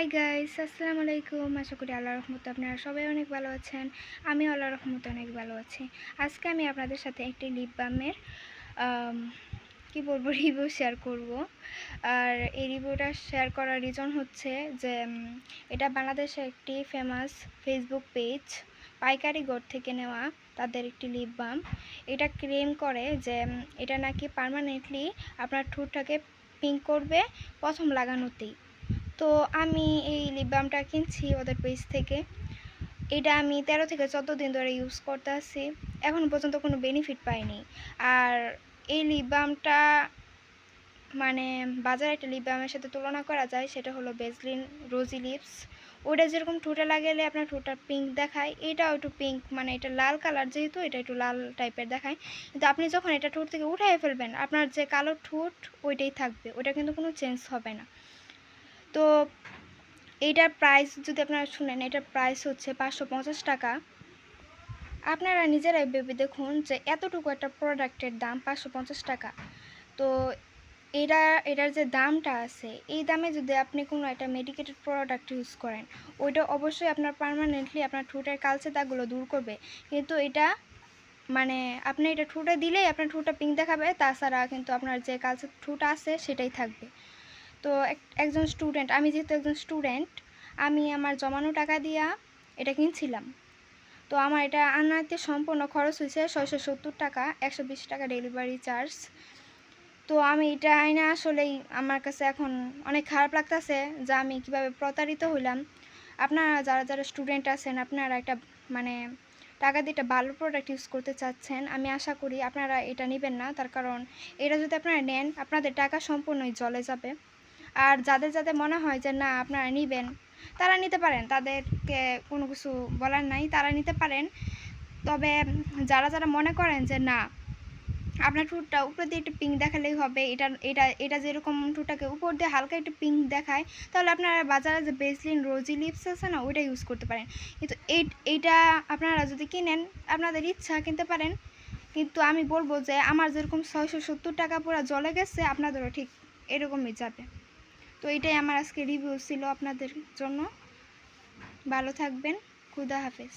Hi guys, আসসালামু আলাইকুম। আশা করি আল্লাহর রহমতে আপনারা সবাই অনেক ভালো আছেন। আমি আল্লাহর রহমতে অনেক ভালো আছি। আজকে আমি আপনাদের সাথে একটি লিপ বামের কি বলবো রিভিউ শেয়ার করব। আর এই রিভিউটা শেয়ার করার রিজন হচ্ছে যে এটা বাংলাদেশে একটি ফেমাস ফেসবুক পেজ পাইকারি গড় থেকে নেওয়া তাদের একটি লিপ বাম। এটা ক্লেম করে যে এটা নাকি পার্মানেন্টলি আপনার ঠোঁটটাকে পিঙ্ক করবে প্রথম লাগানোতেই। তো আমি এই লিপ বামটা কিনছি ওদের পেজ থেকে। এটা আমি 13 থেকে 14 দিন ধরে ইউজ করতে আসছি, এখনও পর্যন্ত কোনো বেনিফিট পাইনি। আর এই লিপ বামটা মানে বাজারে একটা লিপ বামের সাথে তুলনা করা যায়, সেটা হলো ভ্যাসলিন রোজি লিপস। ওটা যেরকম ঠোঁটে লাগালে আপনার ঠোঁটটা পিঙ্ক দেখায়, এটাও একটু পিঙ্ক, মানে এটা লাল কালার যেহেতু এটা একটু লাল টাইপের দেখায়। কিন্তু আপনি যখন এটা ঠোঁট থেকে উঠাই ফেলবেন, আপনার যে কালো ঠোঁট ওইটাই থাকবে, ওটা কিন্তু কোনো চেঞ্জ হবে না। তো এইটার প্রাইস যদি আপনারা শুনেন, এটার প্রাইস হচ্ছে 550 টাকা। আপনারা নিজেরাই ভেবে দেখুন যে এতটুকু একটা প্রোডাক্টের দাম 550 টাকা। তো এটার যে দামটা আছে, এই দামে যদি আপনি কোনো একটা মেডিকেটেড প্রোডাক্ট ইউজ করেন, ওইটা অবশ্যই আপনার পার্মানেন্টলি আপনার ঠোঁটের কালচে দাগগুলো দূর করবে। কিন্তু এটা মানে আপনি এটা ঠোঁটে দিলেই আপনার ঠোঁটটা পিঙ্ক দেখাবে, তাছাড়া কিন্তু আপনার যে কালচে ঠোঁট আছে সেটাই থাকবে। তো একজন স্টুডেন্ট, আমি যেহেতু একজন স্টুডেন্ট, আমি আমার জমানো টাকা দিয়া এটা কিনছিলাম। তো আমার এটা আনাতে সম্পূর্ণ খরচ হয়েছে 670 টাকা, 120 টাকা ডেলিভারি চার্জ। তো আমি এটা আইনা আসলেই আমার কাছে এখন অনেক খারাপ লাগতেছে যে আমি কিভাবে প্রতারিত হইলাম। আপনারা যারা যারা স্টুডেন্ট আছেন, আপনারা একটা মানে টাকা দিয়ে একটা ভালো প্রোডাক্ট ইউজ করতে চাচ্ছেন, আমি আশা করি আপনারা এটা নেবেন না। তার কারণ এটা যদি আপনারা নেন, আপনাদের টাকা সম্পূর্ণই জলে যাবে। আর যাদের যাদের মনে হয় যে না আপনারা নেবেন, তারা নিতে পারেন, তাদেরকে কোনো কিছু বলার নাই, তারা নিতে পারেন। তবে যারা যারা মনে করেন যে না আপনার ঠোঁটটা উপর দিয়ে একটু পিঙ্ক দেখালেই হবে, এটা এটা এটা যেরকম ঠোঁটটাকে উপর দিয়ে হালকা একটু পিঙ্ক দেখায়, তাহলে আপনারা বাজারে যে ভ্যাসলিন রোজি লিপস আছে না, ওইটা ইউজ করতে পারেন। কিন্তু এইটা আপনারা যদি কিনেন, আপনাদের ইচ্ছা কিনতে পারেন। কিন্তু আমি বলবো যে আমার যেরকম 670 টাকা পুরো জলে গেছে, আপনাদেরও ঠিক এরকমই যাবে। তো এটাই আমার আজকে রিভিউ ছিল আপনাদের জন্য। ভালো থাকবেন, খুদা হাফেজ।